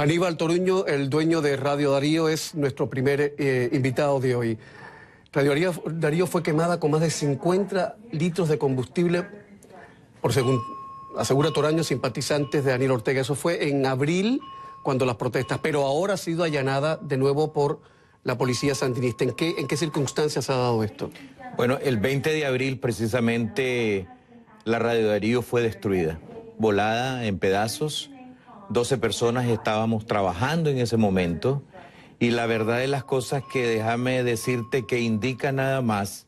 Aníbal Toruño, el dueño de Radio Darío, es nuestro primer invitado de hoy. Radio Darío fue quemada con más de 50 litros de combustible, por según asegura Toruño, simpatizantes de Daniel Ortega. Eso fue en abril, cuando las protestas, pero ahora ha sido allanada de nuevo por la policía sandinista. ¿En qué circunstancias ha dado esto? Bueno, el 20 de abril precisamente la Radio Darío fue destruida, volada en pedazos. 12 personas estábamos trabajando en ese momento y la verdad de las cosas que déjame decirte que indica nada más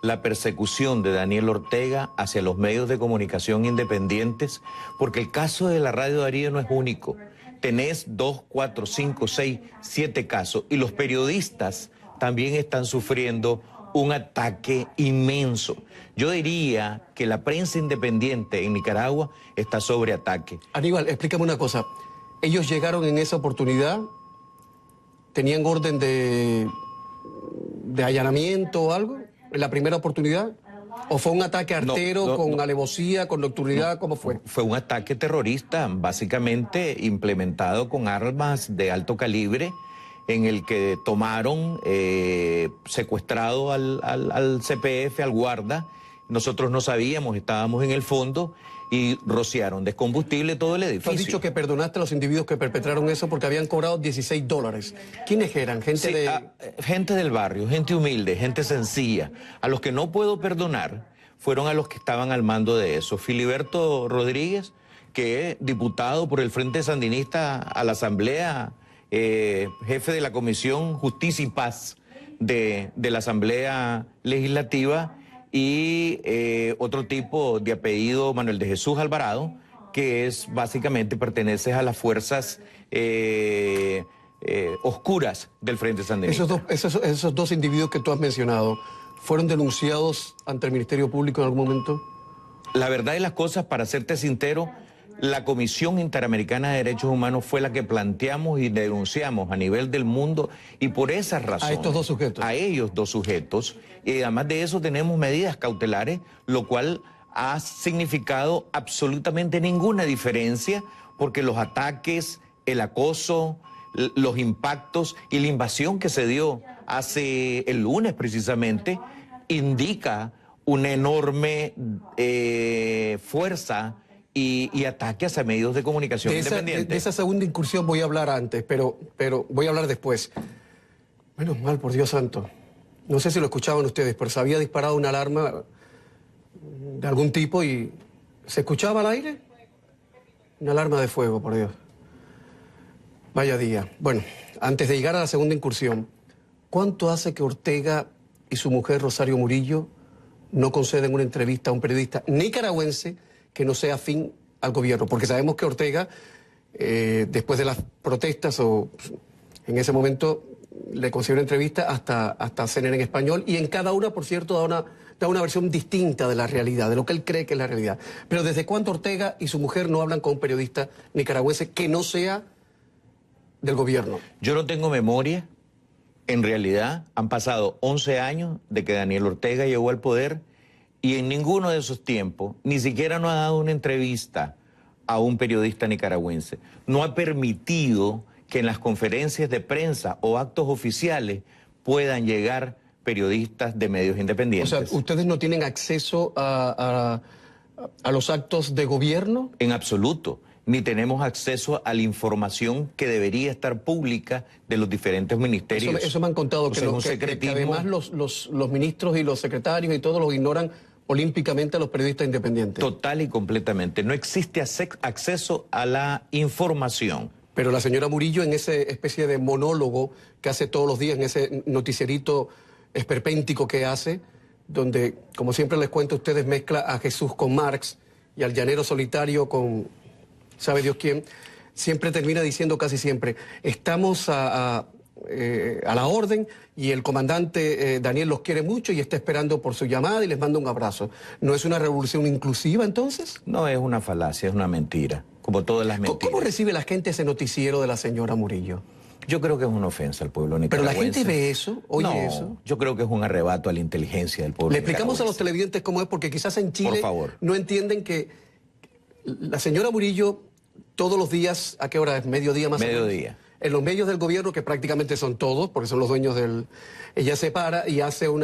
la persecución de Daniel Ortega hacia los medios de comunicación independientes, porque el caso de la Radio Darío no es único. Tenés 2, 4, 5, 6, 7 casos y los periodistas también están sufriendo un ataque inmenso. Yo diría que la prensa independiente en Nicaragua está sobre ataque. Aníbal, explícame una cosa. ¿Ellos llegaron en esa oportunidad? ¿Tenían orden de allanamiento o algo en la primera oportunidad? ¿O fue un ataque artero con alevosía, con nocturnidad? ¿Cómo fue? Fue un ataque terrorista, básicamente implementado con armas de alto calibre, en el que tomaron secuestrado al CPF, al guarda. Nosotros no sabíamos, estábamos en el fondo y rociaron descombustible todo el edificio. Tú has dicho que perdonaste a los individuos que perpetraron eso porque habían cobrado $16. ¿Quiénes eran? Gente del barrio, gente humilde, gente sencilla. A los que no puedo perdonar fueron a los que estaban al mando de eso. Filiberto Rodríguez, que es diputado por el Frente Sandinista a la Asamblea, jefe de la Comisión Justicia y Paz de la Asamblea Legislativa, y otro tipo de apellido Manuel de Jesús Alvarado, que es básicamente pertenece a las fuerzas oscuras del Frente Sandinista. Esos dos individuos que tú has mencionado, ¿fueron denunciados ante el Ministerio Público en algún momento? La verdad de las cosas, para serte sincero, la Comisión Interamericana de Derechos Humanos fue la que planteamos y denunciamos a nivel del mundo, y por esa razón... ¿A estos dos sujetos? A ellos dos sujetos. Y además de eso tenemos medidas cautelares, lo cual ha significado absolutamente ninguna diferencia, porque los ataques, el acoso, los impactos y la invasión que se dio hace el lunes precisamente, indica una enorme fuerza y ataques a medios de comunicación independientes. De esa segunda incursión voy a hablar antes, pero voy a hablar después. Menos mal, por Dios santo. No sé si lo escuchaban ustedes, pero se había disparado una alarma de algún tipo y ¿se escuchaba al aire? Una alarma de fuego, por Dios. Vaya día. Bueno, antes de llegar a la segunda incursión, ¿cuánto hace que Ortega y su mujer Rosario Murillo no conceden una entrevista a un periodista nicaragüense que no sea afín al gobierno? Porque sabemos que Ortega, después de las protestas, o en ese momento le concedió una entrevista hasta CNN en español, y en cada una, por cierto, da una versión distinta de la realidad, de lo que él cree que es la realidad. Pero ¿desde cuándo Ortega y su mujer no hablan con un periodista nicaragüense que no sea del gobierno? Yo no tengo memoria. En realidad han pasado 11 años de que Daniel Ortega llegó al poder, y en ninguno de esos tiempos ni siquiera nos ha dado una entrevista a un periodista nicaragüense. No ha permitido que en las conferencias de prensa o actos oficiales puedan llegar periodistas de medios independientes. O sea, ¿ustedes no tienen acceso a los actos de gobierno? En absoluto. Ni tenemos acceso a la información que debería estar pública de los diferentes ministerios. Eso me han contado, que además los ministros y los secretarios y todos los ignoran olímpicamente a los periodistas independientes. Total y completamente. No existe acceso a la información. Pero la señora Murillo, en esa especie de monólogo que hace todos los días, en ese noticierito esperpéntico que hace, donde, como siempre les cuento a ustedes, mezcla a Jesús con Marx y al llanero solitario con sabe Dios quién, siempre termina diciendo, casi siempre, estamos a la orden, y el comandante Daniel los quiere mucho y está esperando por su llamada y les manda un abrazo. ¿No es una revolución inclusiva entonces? No, es una falacia, es una mentira, como todas las mentiras. ¿Cómo recibe la gente ese noticiero de la señora Murillo? Yo creo que es una ofensa al pueblo nicaragüense. ¿Pero la gente ve eso? ¿Oye eso? Yo creo que es un arrebato a la inteligencia del pueblo nicaragüense. Le explicamos a los televidentes cómo es, porque quizás en Chile no entienden que la señora Murillo todos los días, ¿a qué hora es? ¿Mediodía más o menos? Mediodía. En los medios del gobierno, que prácticamente son todos, porque son los dueños del... Ella se para y hace un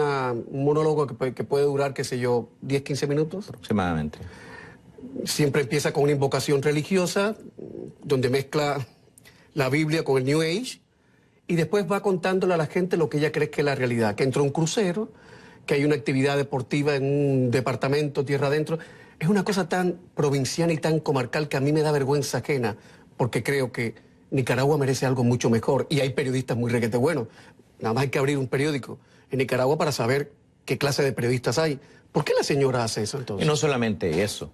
monólogo que puede durar, qué sé yo, 10, 15 minutos. Aproximadamente. Siempre empieza con una invocación religiosa, donde mezcla la Biblia con el New Age, y después va contándole a la gente lo que ella cree que es la realidad, que entró un crucero, que hay una actividad deportiva en un departamento tierra adentro. Es una cosa tan provinciana y tan comarcal que a mí me da vergüenza ajena, porque creo que Nicaragua merece algo mucho mejor, y hay periodistas muy requete buenos. Nada más hay que abrir un periódico en Nicaragua para saber qué clase de periodistas hay. ¿Por qué la señora hace eso entonces? Y no solamente eso.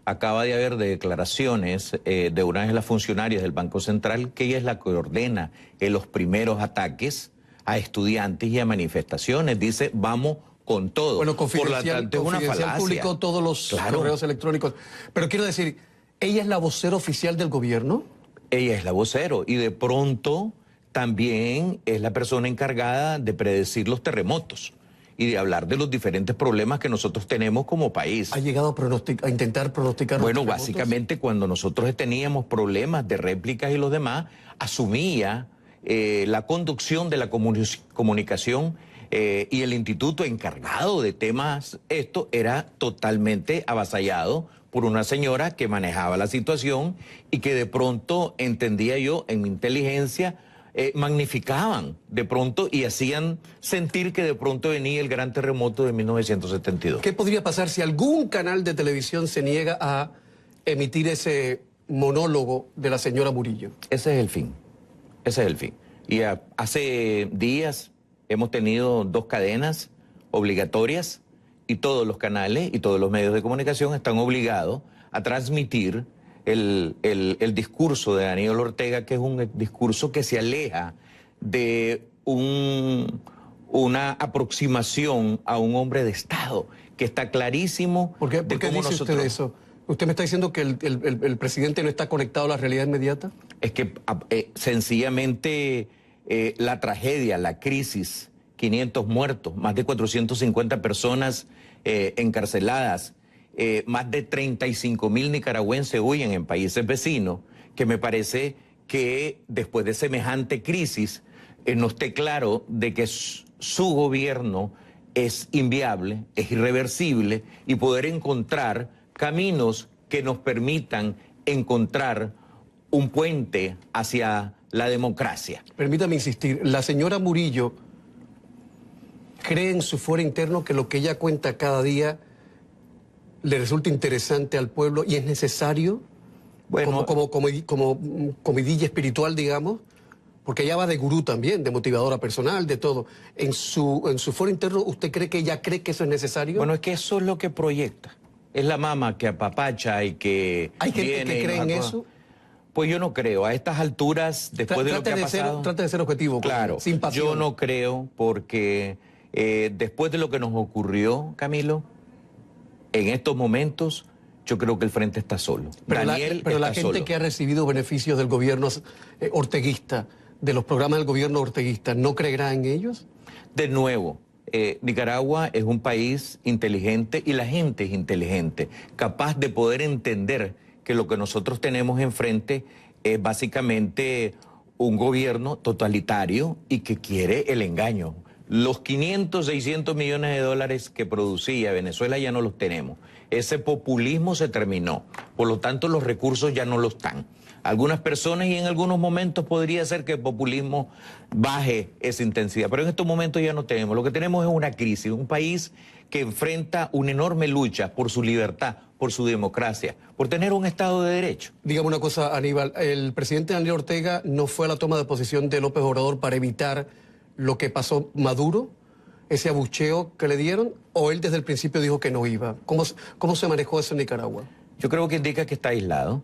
Acaba de haber declaraciones de una de las funcionarias del Banco Central que ella es la que ordena los primeros ataques a estudiantes y a manifestaciones. Dice, vamos con todo. Bueno, Por la Confidencial, tanto, es una Confidencial falacia. publicó todos los correos electrónicos. Pero quiero decir, ¿ella es la vocera oficial del gobierno? Ella es la vocero y de pronto también es la persona encargada de predecir los terremotos y de hablar de los diferentes problemas que nosotros tenemos como país. ¿Ha llegado a intentar pronosticar los Bueno, terremotos? básicamente cuando nosotros teníamos problemas de réplicas y los demás, asumía la conducción de la comunicación y el instituto encargado de temas, esto era totalmente avasallado por una señora que manejaba la situación y que de pronto, entendía yo, en mi inteligencia, magnificaban de pronto y hacían sentir que de pronto venía el gran terremoto de 1972. ¿Qué podría pasar si algún canal de televisión se niega a emitir ese monólogo de la señora Murillo? Ese es el fin, ese es el fin. Y hace días hemos tenido 2 cadenas obligatorias y todos los canales y todos los medios de comunicación están obligados a transmitir el discurso de Daniel Ortega, que es un discurso que se aleja de una aproximación a un hombre de Estado, que está clarísimo. ¿Por qué dice usted eso? ¿Usted me está diciendo que el presidente no está conectado a la realidad inmediata? Es que sencillamente la tragedia, la crisis, 500 muertos, más de 450 personas encarceladas, más de 35.000 nicaragüenses huyen en países vecinos, que me parece que después de semejante crisis no esté claro de que su gobierno es inviable, es irreversible, y poder encontrar caminos que nos permitan encontrar un puente hacia la democracia. Permítame insistir, la señora Murillo cree en su fuero interno que lo que ella cuenta cada día le resulta interesante al pueblo y es necesario, Bueno, como comidilla espiritual, digamos, porque ella va de gurú también, de motivadora personal, de todo. En su fuero interno, ¿usted cree que ella cree que eso es necesario? bueno, es que eso es lo que proyecta. Es la mamá que apapacha y que ¿Hay gente viene que y cree nos en acoge. eso? Pues yo no creo. A estas alturas, después de lo que ha pasado... Trate de ser objetivo, Claro, sin pasión. yo no creo porque después de lo que nos ocurrió, Camilo, en estos momentos, yo creo que el frente está solo. Pero la gente solo. que ha recibido beneficios del gobierno orteguista, de los programas del gobierno orteguista, ¿no creerá en ellos? De nuevo, Nicaragua es un país inteligente y la gente es inteligente, capaz de poder entender que lo que nosotros tenemos enfrente es básicamente un gobierno totalitario y que quiere el engaño. Los 500, 600 millones de dólares que producía Venezuela ya no los tenemos. Ese populismo se terminó. Por lo tanto, los recursos ya no los están. Algunas personas y en algunos momentos podría ser que el populismo baje esa intensidad, pero en estos momentos ya no tenemos. Lo que tenemos es una crisis, un país que enfrenta una enorme lucha por su libertad, por su democracia, por tener un Estado de Derecho. Dígame una cosa, Aníbal, ¿el presidente Daniel Ortega no fue a la toma de posición de López Obrador para evitar lo que pasó Maduro, ese abucheo que le dieron, o él desde el principio dijo que no iba? ¿Cómo se manejó eso en Nicaragua? Yo creo que indica que está aislado,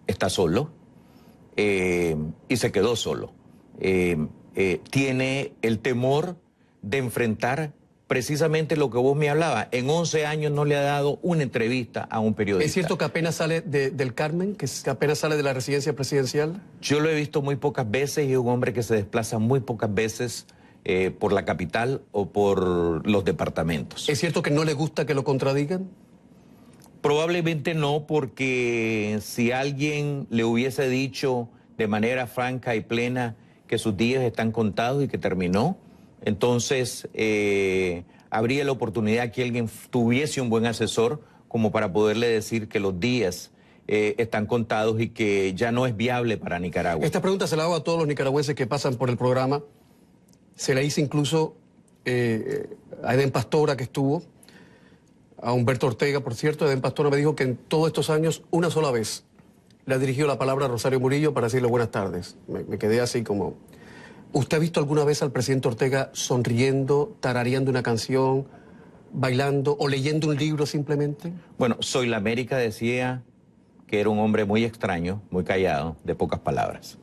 está solo y se quedó solo. Tiene el temor de enfrentar precisamente lo que vos me hablabas. En 11 años no le ha dado una entrevista a un periodista. ¿Es cierto que apenas sale del Carmen, que apenas sale de la residencia presidencial? Yo lo he visto muy pocas veces y es un hombre que se desplaza muy pocas veces por la capital o por los departamentos. ¿Es cierto que no le gusta que lo contradigan? Probablemente no, porque si alguien le hubiese dicho de manera franca y plena que sus días están contados y que terminó, entonces habría la oportunidad que alguien tuviese un buen asesor como para poderle decir que los días están contados y que ya no es viable para Nicaragua. Esta pregunta se la hago a todos los nicaragüenses que pasan por el programa. Se la hice incluso a Eden Pastora, que estuvo, a Humberto Ortega, por cierto. Eden Pastora me dijo que en todos estos años, una sola vez, le ha dirigido la palabra a Rosario Murillo para decirle buenas tardes. Me quedé así como... ¿Usted ha visto alguna vez al presidente Ortega sonriendo, tarareando una canción, bailando o leyendo un libro simplemente? Bueno, Soy la América decía que era un hombre muy extraño, muy callado, de pocas palabras.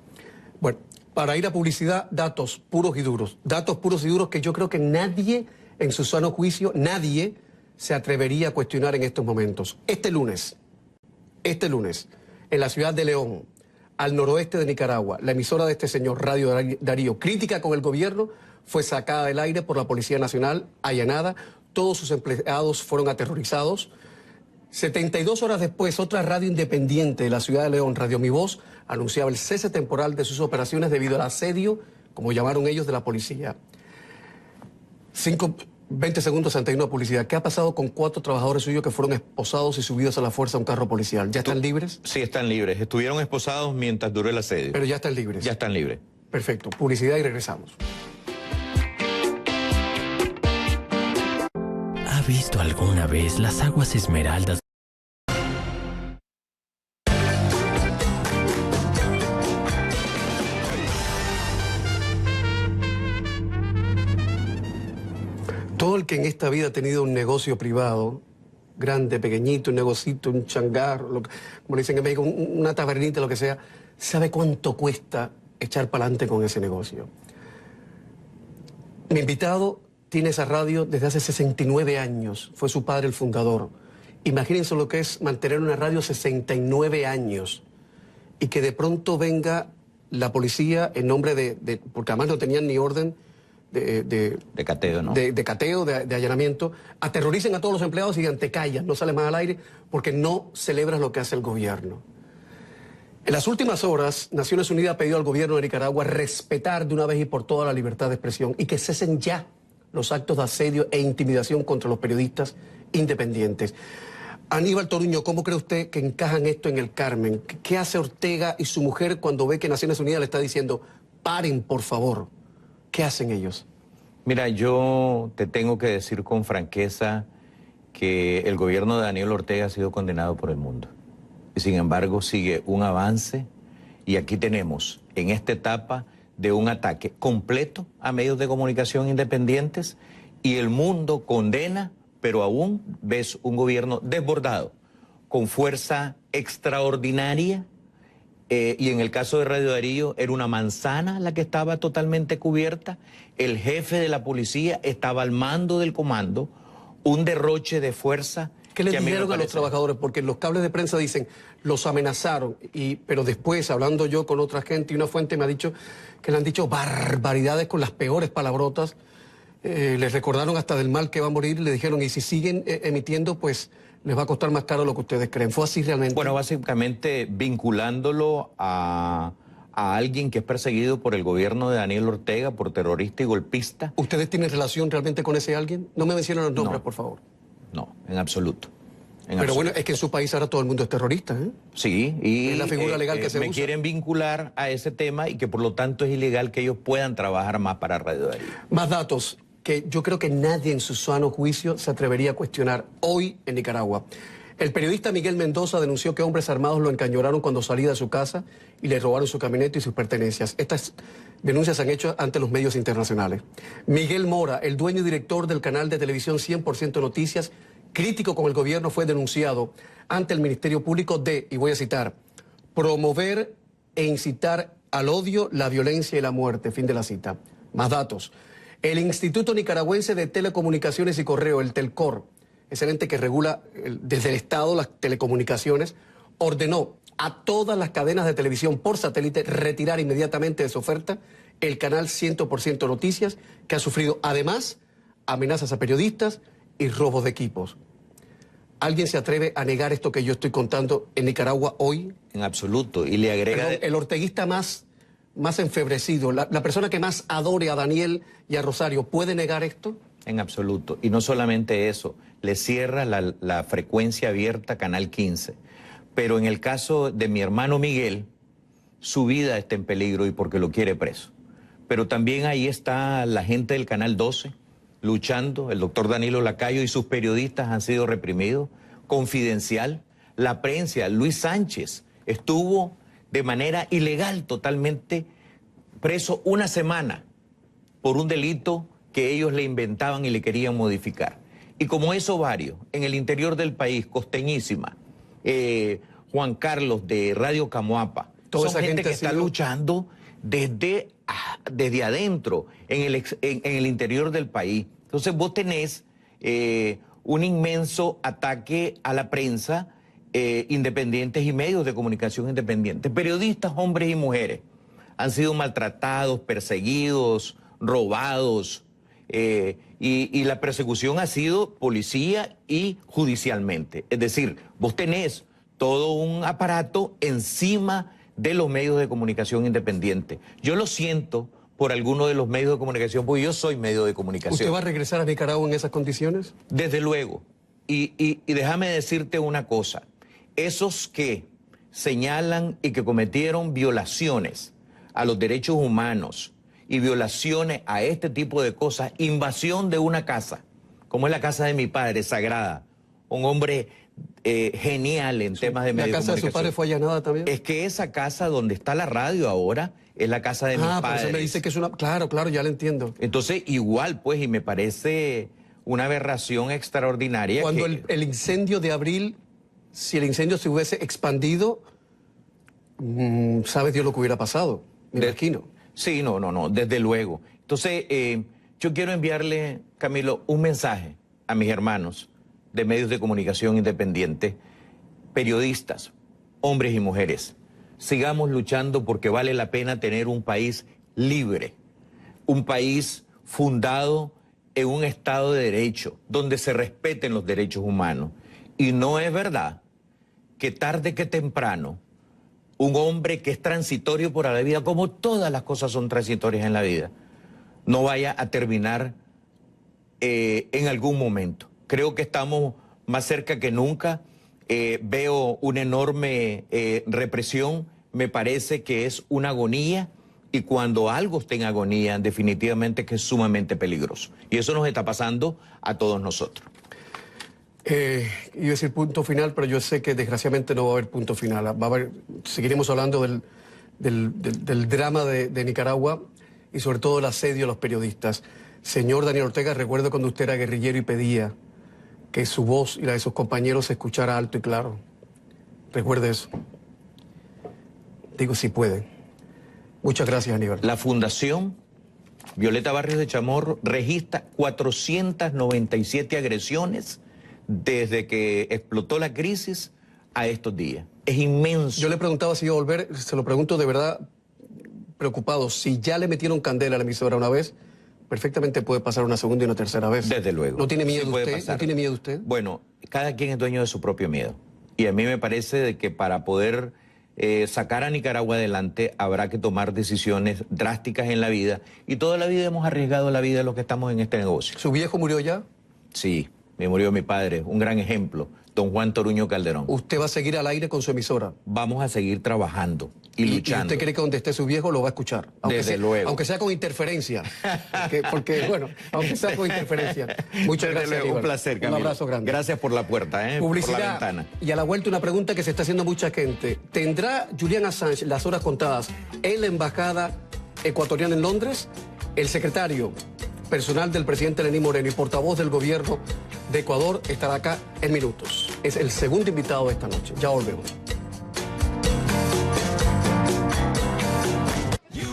Bueno, para ir a publicidad, datos puros y duros. Datos puros y duros que yo creo que nadie, en su sano juicio, nadie se atrevería a cuestionar en estos momentos. Este lunes, en la ciudad de León, al noroeste de Nicaragua, la emisora de este señor, Radio Darío, crítica con el gobierno, fue sacada del aire por la Policía Nacional, allanada, todos sus empleados fueron aterrorizados. 72 horas después, otra radio independiente de la ciudad de León, Radio Mi Voz, anunciaba el cese temporal de sus operaciones debido al asedio, como llamaron ellos, de la policía. 20 segundos antes de una publicidad. ¿Qué ha pasado con 4 trabajadores suyos que fueron esposados y subidos a la fuerza a un carro policial? ¿Ya están libres? Sí, están libres. Estuvieron esposados mientras duró el asedio. Pero ya están libres. Ya están libres. Perfecto. Publicidad y regresamos. ¿Ha visto alguna vez las aguas esmeraldas? Todo el que en esta vida ha tenido un negocio privado, grande, pequeñito, un negocito, un changar, como le dicen en México, una tabernita, lo que sea, sabe cuánto cuesta echar para adelante con ese negocio. Mi invitado tiene esa radio desde hace 69 años, fue su padre el fundador. Imagínense lo que es mantener una radio 69 años y que de pronto venga la policía en nombre porque además no tenían ni orden de cateo, ¿no? De cateo, de allanamiento, aterroricen a todos los empleados y digan, te callas, no sales más al aire porque no celebras lo que hace el gobierno. En las últimas horas, Naciones Unidas ha pedido al gobierno de Nicaragua respetar de una vez y por todas la libertad de expresión y que cesen ya los actos de asedio e intimidación contra los periodistas independientes. Aníbal Toruño, ¿cómo cree usted que encajan esto en el Carmen? ¿Qué hace Ortega y su mujer cuando ve que Naciones Unidas le está diciendo, paren, por favor? ¿Qué hacen ellos? Mira, yo te tengo que decir con franqueza que el gobierno de Daniel Ortega ha sido condenado por el mundo. Y sin embargo sigue un avance y aquí tenemos en esta etapa de un ataque completo a medios de comunicación independientes y el mundo condena, pero aún ves un gobierno desbordado, con fuerza extraordinaria. Y en el caso de Radio Darío era una manzana la que estaba totalmente cubierta, el jefe de la policía estaba al mando del comando, un derroche de fuerza. ¿Qué les dijeron a los trabajadores? Porque los cables de prensa dicen, los amenazaron, pero después, hablando yo con otra gente y una fuente me ha dicho que le han dicho barbaridades con las peores palabrotas, les recordaron hasta del mal que va a morir, le dijeron, y si siguen emitiendo, pues les va a costar más caro lo que ustedes creen. ¿Fue así realmente? Bueno, básicamente vinculándolo a alguien que es perseguido por el gobierno de Daniel Ortega por terrorista y golpista. ¿Ustedes tienen relación realmente con ese alguien? No me mencionen los nombres, por favor. No, en absoluto. Pero bueno, es que en su país ahora todo el mundo es terrorista, ¿eh? Sí, y es la figura legal que se usa. Me quieren vincular a ese tema y que por lo tanto es ilegal que ellos puedan trabajar más para Radio Darío. Más datos que yo creo que nadie en su sano juicio se atrevería a cuestionar hoy en Nicaragua. El periodista Miguel Mendoza denunció que hombres armados lo encañonaron cuando salía de su casa y le robaron su camioneta y sus pertenencias. Estas denuncias se han hecho ante los medios internacionales. Miguel Mora, el dueño y director del canal de televisión 100% Noticias, crítico con el gobierno, fue denunciado ante el Ministerio Público de, y voy a citar, promover e incitar al odio, la violencia y la muerte. Fin de la cita. Más datos. El Instituto Nicaragüense de Telecomunicaciones y Correo, el Telcor, es el ente que regula desde el Estado las telecomunicaciones, ordenó a todas las cadenas de televisión por satélite retirar inmediatamente de su oferta el canal 100% Noticias, que ha sufrido además amenazas a periodistas y robos de equipos. ¿Alguien se atreve a negar esto que yo estoy contando en Nicaragua hoy? En absoluto. Y le agrega... Perdón, el orteguista más enfebrecido, la persona que más adore a Daniel y a Rosario, ¿puede negar esto? En absoluto. Y no solamente eso, le cierra la frecuencia abierta Canal 15. Pero en el caso de mi hermano Miguel, su vida está en peligro y porque lo quiere preso. Pero también ahí está la gente del Canal 12 luchando. El doctor Danilo Lacayo y sus periodistas han sido reprimidos. Confidencial. La prensa, Luis Sánchez, estuvo de manera ilegal totalmente preso una semana por un delito que ellos le inventaban y le querían modificar. Y como eso varios, en el interior del país, Costeñísima, Juan Carlos de Radio Camoapa, toda son esa gente que ha está sido... luchando desde adentro, en el interior del país. Entonces vos tenés un inmenso ataque a la prensa, independientes y medios de comunicación independientes. Periodistas, hombres y mujeres, han sido maltratados, perseguidos, robados, y la persecución ha sido policía y judicialmente. Es decir, vos tenés todo un aparato encima de los medios de comunicación independientes. Yo lo siento por algunos de los medios de comunicación, porque yo soy medio de comunicación. ¿Usted va a regresar a Nicaragua en esas condiciones? Desde luego. Y déjame decirte una cosa. Esos que señalan y que cometieron violaciones a los derechos humanos y violaciones a este tipo de cosas, invasión de una casa, como es la casa de mi padre, sagrada, un hombre genial en temas de medios de comunicación. ¿La casa de su padre fue allanada también? Es que esa casa donde está la radio ahora es la casa de mi padre. Ah, pero me dice que es una... Claro, ya lo entiendo. Entonces, igual, pues, y me parece una aberración extraordinaria. Cuando que... el incendio de abril, si el incendio se hubiese expandido, ¿sabes Dios lo que hubiera pasado? Me imagino. Sí, no, desde luego. Entonces, yo quiero enviarle, Camilo, un mensaje a mis hermanos de medios de comunicación independientes, periodistas, hombres y mujeres. Sigamos luchando porque vale la pena tener un país libre, un país fundado en un Estado de Derecho, donde se respeten los derechos humanos. Y no es verdad que tarde que temprano, un hombre que es transitorio por la vida, como todas las cosas son transitorias en la vida, no vaya a terminar en algún momento. Creo que estamos más cerca que nunca. Veo una enorme represión. Me parece que es una agonía, y cuando algo está en agonía, definitivamente que es sumamente peligroso. Y eso nos está pasando a todos nosotros. Iba a decir punto final, pero yo sé que desgraciadamente no va a haber punto final. Seguiremos hablando del drama de Nicaragua y sobre todo el asedio a los periodistas. Señor Daniel Ortega, recuerdo cuando usted era guerrillero y pedía que su voz y la de sus compañeros se escuchara alto y claro. Recuerde eso. Digo, si puede. Muchas gracias, Aníbal. La Fundación Violeta Barrios de Chamorro registra 497 agresiones desde que explotó la crisis a estos días. Es inmenso. Yo le preguntaba si iba a volver, se lo pregunto de verdad preocupado. Si ya le metieron candela a la emisora una vez, perfectamente puede pasar una segunda y una tercera vez. Desde luego. ¿No tiene miedo Sí puede usted? pasar. ¿No tiene miedo usted? Bueno, cada quien es dueño de su propio miedo. Y a mí me parece de que para poder sacar a Nicaragua adelante habrá que tomar decisiones drásticas en la vida. Y toda la vida hemos arriesgado la vida de los que estamos en este negocio. ¿Su viejo murió ya? Sí, me murió mi padre, un gran ejemplo, don Juan Toruño Calderón. ¿Usted va a seguir al aire con su emisora? Vamos a seguir trabajando y luchando. ¿Y usted cree que donde esté su viejo lo va a escuchar? Desde luego. Aunque sea con interferencia. Porque, bueno, aunque sea con interferencia. Muchas Desde gracias, luego, Aníbal. un placer, Camilo. Un abrazo grande. Gracias por la puerta, Publicidad. por la ventana. Y a la vuelta una pregunta que se está haciendo mucha gente. ¿Tendrá Julian Assange las horas contadas en la embajada ecuatoriana en Londres? El secretario personal del presidente Lenín Moreno y portavoz del gobierno de Ecuador estará acá en minutos. Es el segundo invitado de esta noche. Ya volvemos.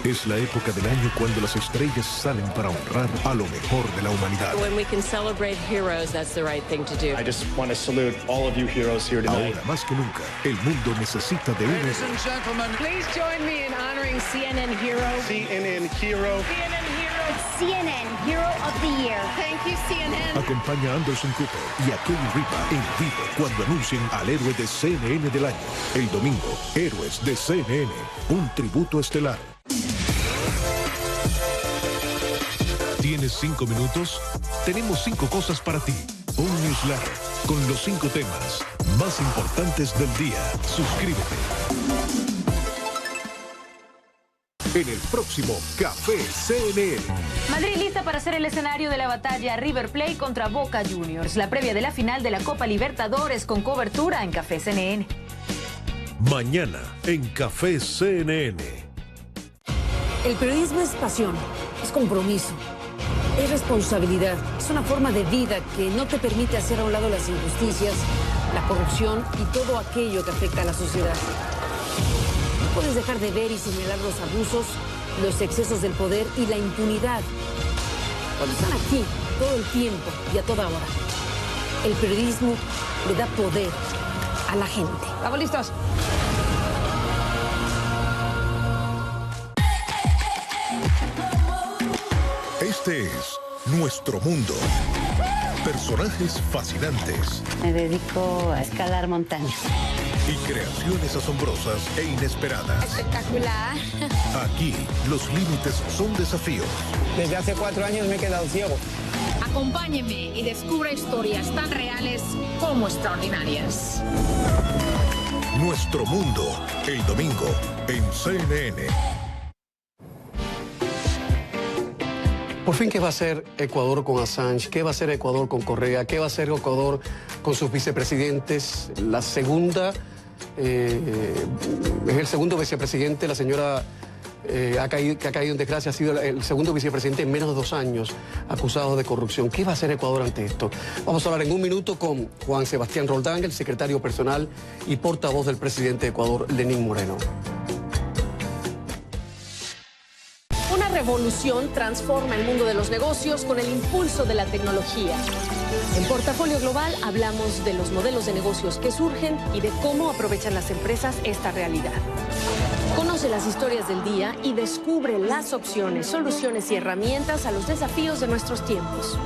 Es la época del año cuando las estrellas salen para honrar a lo mejor de la humanidad. When we can celebrate heroes, that's the right thing to do. I just want to salute all of you heroes here tonight. Ahora más que nunca, el mundo necesita de un Ladies and gentlemen, Please join me in honoring CNN heroes. CNN hero. CNN heroes. CNN Hero of the Year. Thank you, CNN. Acompaña a Anderson Cooper y a Kelly Ripa en vivo cuando anuncien al héroe de CNN del año. El domingo, Héroes de CNN, un tributo estelar. ¿Tienes 5 minutos? Tenemos 5 cosas para ti. Un newsletter con los 5 temas más importantes del día. Suscríbete. En el próximo Café CNN. Madrid lista para ser el escenario de la batalla River Plate contra Boca Juniors. La previa de la final de la Copa Libertadores con cobertura en Café CNN. Mañana en Café CNN. El periodismo es pasión, es compromiso, es responsabilidad, es una forma de vida que no te permite hacer a un lado las injusticias, la corrupción y todo aquello que afecta a la sociedad. No puedes dejar de ver y señalar los abusos, los excesos del poder y la impunidad. Cuando están aquí, todo el tiempo y a toda hora. El periodismo le da poder a la gente. ¿Estamos listos? Este es Nuestro Mundo. Personajes fascinantes. Me dedico a escalar montañas. Y creaciones asombrosas e inesperadas. Espectacular. Aquí, los límites son desafíos. Desde hace 4 años me he quedado ciego. Acompáñeme y descubra historias tan reales como extraordinarias. Nuestro Mundo, el domingo, en CNN. Por fin, ¿qué va a hacer Ecuador con Assange? ¿Qué va a hacer Ecuador con Correa? ¿Qué va a hacer Ecuador con sus vicepresidentes? La segunda, es el segundo vicepresidente, la señora que ha caído en desgracia, ha sido el segundo vicepresidente en menos de 2 años acusado de corrupción. ¿Qué va a hacer Ecuador ante esto? Vamos a hablar en un minuto con Juan Sebastián Roldán, el secretario personal y portavoz del presidente de Ecuador, Lenín Moreno. Una revolución transforma el mundo de los negocios con el impulso de la tecnología. En Portafolio Global hablamos de los modelos de negocios que surgen y de cómo aprovechan las empresas esta realidad. Conoce las historias del día y descubre las opciones, soluciones y herramientas a los desafíos de nuestros tiempos.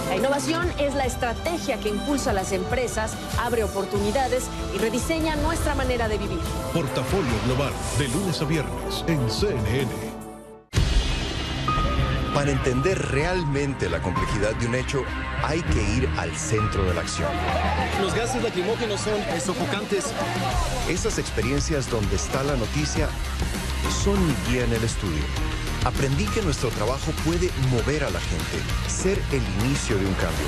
La innovación es la estrategia que impulsa a las empresas, abre oportunidades y rediseña nuestra manera de vivir. Portafolio Global, de lunes a viernes, en CNN. Para entender realmente la complejidad de un hecho, hay que ir al centro de la acción. Los gases lacrimógenos son sofocantes. Esas experiencias donde está la noticia son mi guía en el estudio. Aprendí que nuestro trabajo puede mover a la gente, ser el inicio de un cambio.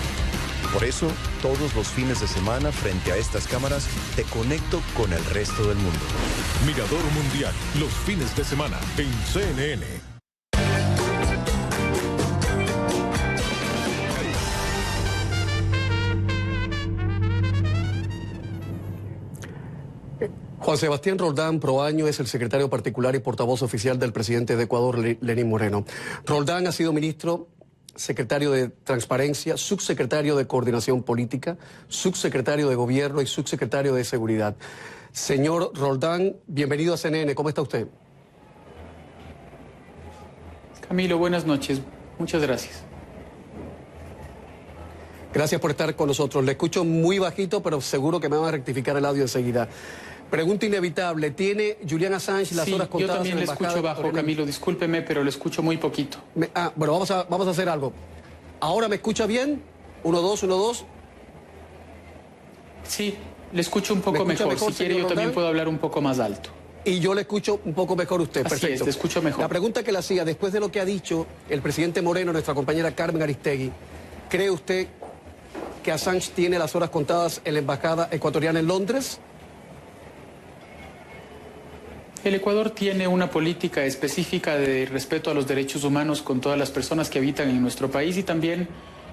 Por eso, todos los fines de semana, frente a estas cámaras, te conecto con el resto del mundo. Mirador Mundial, los fines de semana, en CNN. Juan Sebastián Roldán Proaño es el secretario particular y portavoz oficial del presidente de Ecuador, Lenín Moreno. Roldán ha sido ministro, secretario de Transparencia, subsecretario de Coordinación Política, subsecretario de Gobierno y subsecretario de Seguridad. Señor Roldán, bienvenido a CNN. ¿Cómo está usted? Camilo, buenas noches. Muchas gracias. Gracias por estar con nosotros. Le escucho muy bajito, pero seguro que me van a rectificar el audio enseguida. Pregunta inevitable, ¿tiene Julian Assange las horas contadas? Yo también le escucho bajo, Camilo, discúlpeme, pero le escucho muy poquito. Bueno, vamos a hacer algo. ¿Ahora me escucha bien? 1, 2, 1, 2. Sí, le escucho un poco mejor. Si quiere, yo también puedo hablar un poco más alto. Y yo le escucho un poco mejor a usted. Así perfecto. Es, te escucho mejor. La pregunta que le hacía, después de lo que ha dicho el presidente Moreno, nuestra compañera Carmen Aristegui, ¿cree usted que Assange tiene las horas contadas en la embajada ecuatoriana en Londres? El Ecuador tiene una política específica de respeto a los derechos humanos con todas las personas que habitan en nuestro país y también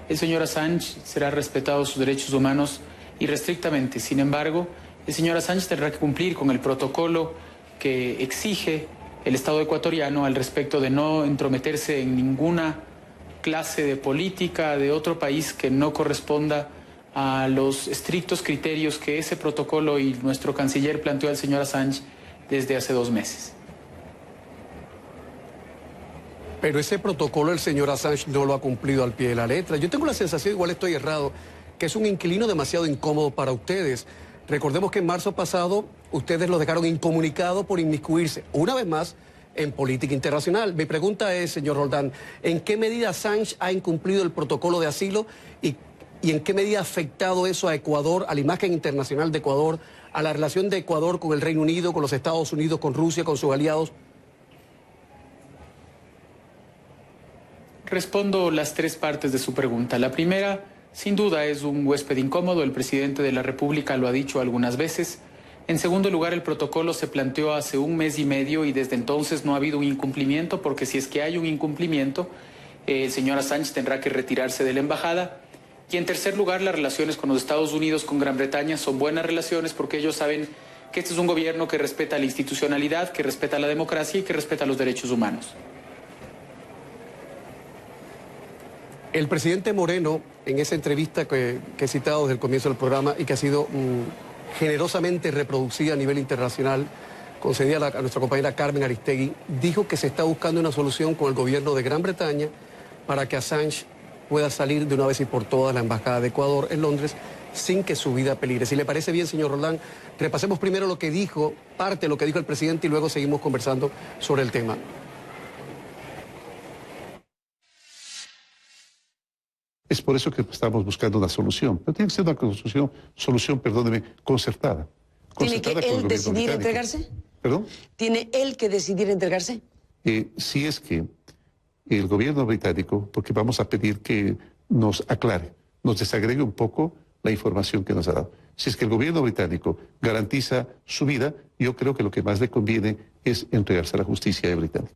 el señor Assange será respetado sus derechos humanos irrestrictamente. Sin embargo, el señor Assange tendrá que cumplir con el protocolo que exige el Estado ecuatoriano al respecto de no entrometerse en ninguna clase de política de otro país que no corresponda a los estrictos criterios que ese protocolo y nuestro canciller planteó al señor Assange desde hace 2 meses. Pero ese protocolo el señor Assange no lo ha cumplido al pie de la letra. Yo tengo la sensación, igual estoy errado, que es un inquilino demasiado incómodo para ustedes. Recordemos que en marzo pasado ustedes lo dejaron incomunicado por inmiscuirse, una vez más, en política internacional. Mi pregunta es, señor Roldán, ¿en qué medida Assange ha incumplido el protocolo de asilo y en qué medida ha afectado eso a Ecuador, a la imagen internacional de Ecuador, a la relación de Ecuador con el Reino Unido, con los Estados Unidos, con Rusia, con sus aliados? Respondo las tres partes de su pregunta. La primera, sin duda, es un huésped incómodo. El presidente de la República lo ha dicho algunas veces. En segundo lugar, el protocolo se planteó hace un mes y medio y desde entonces no ha habido un incumplimiento, porque si es que hay un incumplimiento, el señor Assange tendrá que retirarse de la embajada. Y en tercer lugar, las relaciones con los Estados Unidos, con Gran Bretaña, son buenas relaciones porque ellos saben que este es un gobierno que respeta la institucionalidad, que respeta la democracia y que respeta los derechos humanos. El presidente Moreno, en esa entrevista que he citado desde el comienzo del programa y que ha sido generosamente reproducida a nivel internacional, concedida a nuestra compañera Carmen Aristegui, dijo que se está buscando una solución con el gobierno de Gran Bretaña para que Assange pueda salir de una vez y por todas la Embajada de Ecuador en Londres sin que su vida peligre. Si le parece bien, señor Roldán, repasemos primero lo que dijo, parte de lo que dijo el presidente y luego seguimos conversando sobre el tema. Es por eso que estamos buscando una solución. Pero tiene que ser una solución, perdóneme, concertada. ¿Tiene que él decidir entregarse? ¿Perdón? ¿Tiene él que decidir entregarse? Si es que el gobierno británico, porque vamos a pedir que nos aclare, nos desagregue un poco la información que nos ha dado. Si es que el gobierno británico garantiza su vida, yo creo que lo que más le conviene es entregarse a la justicia británica.